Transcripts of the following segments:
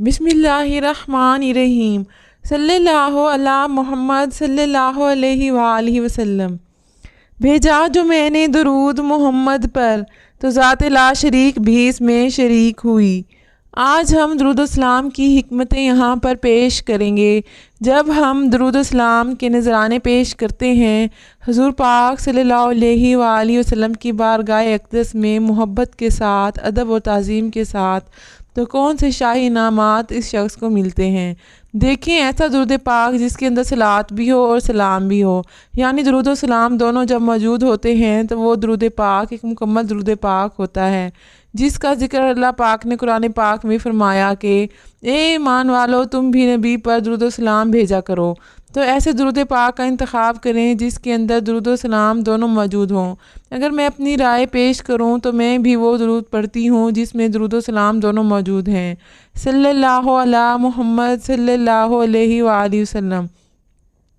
بسم اللہ الرحمن الرحیم صلی اللہ علی محمد صلی اللہ علیہ وآلہ وسلم۔ بھیجا جو میں نے درود محمد پر، تو ذات لا شریک بھی اس میں شریک ہوئی۔ آج ہم درود السلام کی حکمتیں یہاں پر پیش کریں گے۔ جب ہم درود السلام کے نذرانے پیش کرتے ہیں حضور پاک صلی اللہ علیہ وآلہ وسلم کی بارگاہ اقدس میں محبت کے ساتھ، ادب اور تعظیم کے ساتھ، تو کون سے شاہی انعامات اس شخص کو ملتے ہیں۔ دیکھیں، ایسا درود پاک جس کے اندر صلوات بھی ہو اور سلام بھی ہو، یعنی درود و سلام دونوں جب موجود ہوتے ہیں تو وہ درود پاک ایک مکمل درود پاک ہوتا ہے، جس کا ذکر اللہ پاک نے قرآن پاک میں فرمایا کہ اے ایمان والو، تم بھی نبی پر درود و سلام بھیجا کرو۔ تو ایسے درود پاک کا انتخاب کریں جس کے اندر درود و سلام دونوں موجود ہوں۔ اگر میں اپنی رائے پیش کروں تو میں بھی وہ درود پڑھتی ہوں جس میں درود و سلام دونوں موجود ہیں۔ صلی اللہ علی محمد صلی اللہ علیہ وآلہ وسلم۔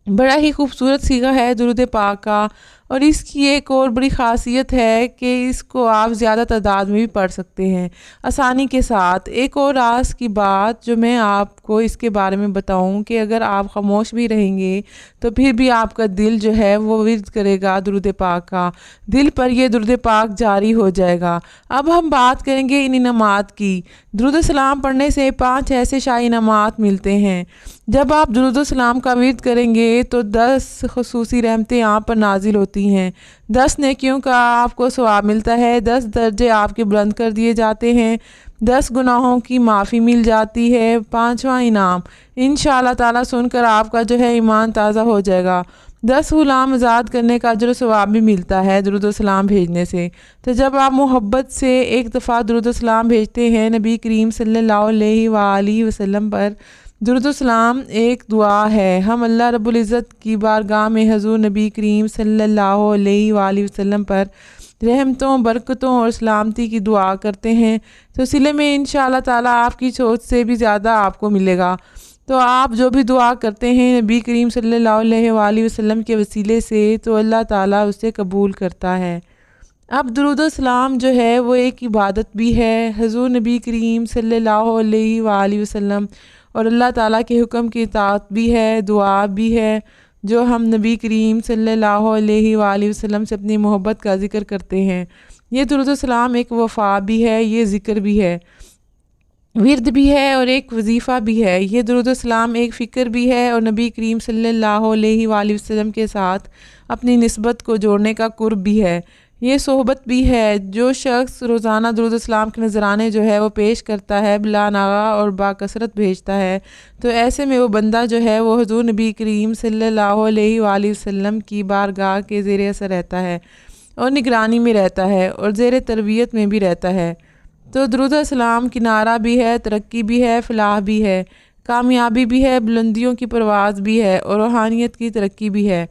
بڑا ہی خوبصورت صیغہ ہے درود پاک کا، اور اس کی ایک اور بڑی خاصیت ہے کہ اس کو آپ زیادہ تعداد میں بھی پڑھ سکتے ہیں آسانی کے ساتھ۔ ایک اور راز کی بات جو میں آپ کو اس کے بارے میں بتاؤں کہ اگر آپ خاموش بھی رہیں گے تو پھر بھی آپ کا دل جو ہے وہ ورد کرے گا درود پاک کا، دل پر یہ درود پاک جاری ہو جائے گا۔ اب ہم بات کریں گے ان انعامات کی۔ درود السلام پڑھنے سے 5 ایسے شاہی انعامات ملتے ہیں۔ جب آپ درود السلام کا ورد کریں گے تو 10 خصوصی رحمتیں آپ پر نازل ہوتی ہیں، 10 نیکیوں کا آپ کو ثواب ملتا ہے، 10 درجے آپ کے بلند کر دیے جاتے ہیں، 10 گناہوں کی معافی مل جاتی ہے۔ 5واں انعام انشاءاللہ تعالیٰ سن کر آپ کا جو ہے ایمان تازہ ہو جائے گا، 10 غلام آزاد کرنے کا اجر و ثواب بھی ملتا ہے درود السلام بھیجنے سے۔ تو جب آپ محبت سے ایک دفعہ درود السلام بھیجتے ہیں نبی کریم صلی اللہ علیہ وآلہ وسلم پر، درود السلام ایک دعا ہے۔ ہم اللہ رب العزت کی بارگاہ میں حضور نبی کریم صلی اللہ علیہ وآلہ وسلم پر رحمتوں، برکتوں اور سلامتی کی دعا کرتے ہیں، تو صلے میں انشاءاللہ تعالیٰ آپ کی سوچ سے بھی زیادہ آپ کو ملے گا۔ تو آپ جو بھی دعا کرتے ہیں نبی کریم صلی اللہ علیہ وآلہ وسلم کے وسیلے سے، تو اللہ تعالیٰ اسے قبول کرتا ہے۔ اب درود السلام جو ہے وہ ایک عبادت بھی ہے۔ حضور نبی کریم صلی اللہ علیہ وآلہ وسلم اور اللہ تعالیٰ کے حکم کی اطاعت بھی ہے، دعا بھی ہے، جو ہم نبی کریم صلی اللہ علیہ وآلہ وسلم سے اپنی محبت کا ذکر کرتے ہیں۔ یہ درود السلام ایک وفا بھی ہے، یہ ذکر بھی ہے، ورد بھی ہے اور ایک وظیفہ بھی ہے۔ یہ درود السلام ایک فکر بھی ہے اور نبی کریم صلی اللہ علیہ وآلہ وسلم کے ساتھ اپنی نسبت کو جوڑنے کا قرب بھی ہے، یہ صحبت بھی ہے۔ جو شخص روزانہ درود السلام کے نذرانے جو ہے وہ پیش کرتا ہے، بلا ناغہ اور باکثرت بھیجتا ہے، تو ایسے میں وہ بندہ جو ہے وہ حضور نبی کریم صلی اللہ علیہ وآلہ وسلم کی بارگاہ کے زیر اثر رہتا ہے اور نگرانی میں رہتا ہے اور زیر تربیت میں بھی رہتا ہے۔ تو درود السلام کنارہ بھی ہے، ترقی بھی ہے، فلاح بھی ہے، کامیابی بھی ہے، بلندیوں کی پرواز بھی ہے اور روحانیت کی ترقی بھی ہے۔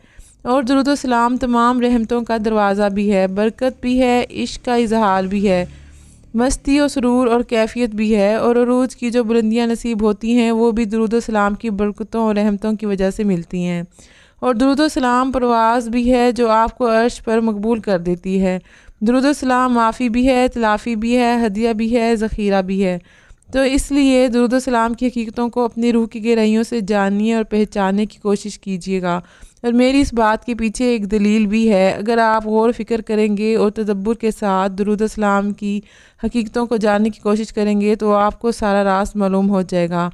اور درود السلام تمام رحمتوں کا دروازہ بھی ہے، برکت بھی ہے، عشق کا اظہار بھی ہے، مستی و سرور اور کیفیت بھی ہے، اور عروج کی جو بلندیاں نصیب ہوتی ہیں وہ بھی درود السلام کی برکتوں اور رحمتوں کی وجہ سے ملتی ہیں۔ اور درود السلام پرواز بھی ہے جو آپ کو عرش پر مقبول کر دیتی ہے۔ درود السلام معافی بھی ہے، تلافی بھی ہے، ہدیہ بھی ہے، ذخیرہ بھی ہے۔ تو اس لیے درود السلام کی حقیقتوں کو اپنی روح کی گہرائیوں سے جاننے اور پہچاننے کی کوشش کیجیے گا۔ اور میری اس بات کے پیچھے ایک دلیل بھی ہے۔ اگر آپ غور و فکر کریں گے اور تدبر کے ساتھ درود السلام کی حقیقتوں کو جاننے کی کوشش کریں گے تو آپ کو سارا راز معلوم ہو جائے گا۔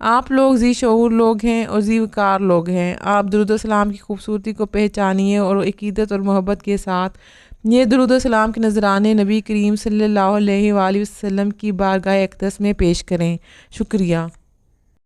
آپ لوگ ذی شعور لوگ ہیں اور ذی وقار لوگ ہیں۔ آپ درود السلام کی خوبصورتی کو پہچانیے اور عقیدت اور محبت کے ساتھ یہ درود السلام کے نذرانے نبی کریم صلی اللہ علیہ وآلہ وسلم کی بارگاہ اقدس میں پیش کریں۔ شکریہ۔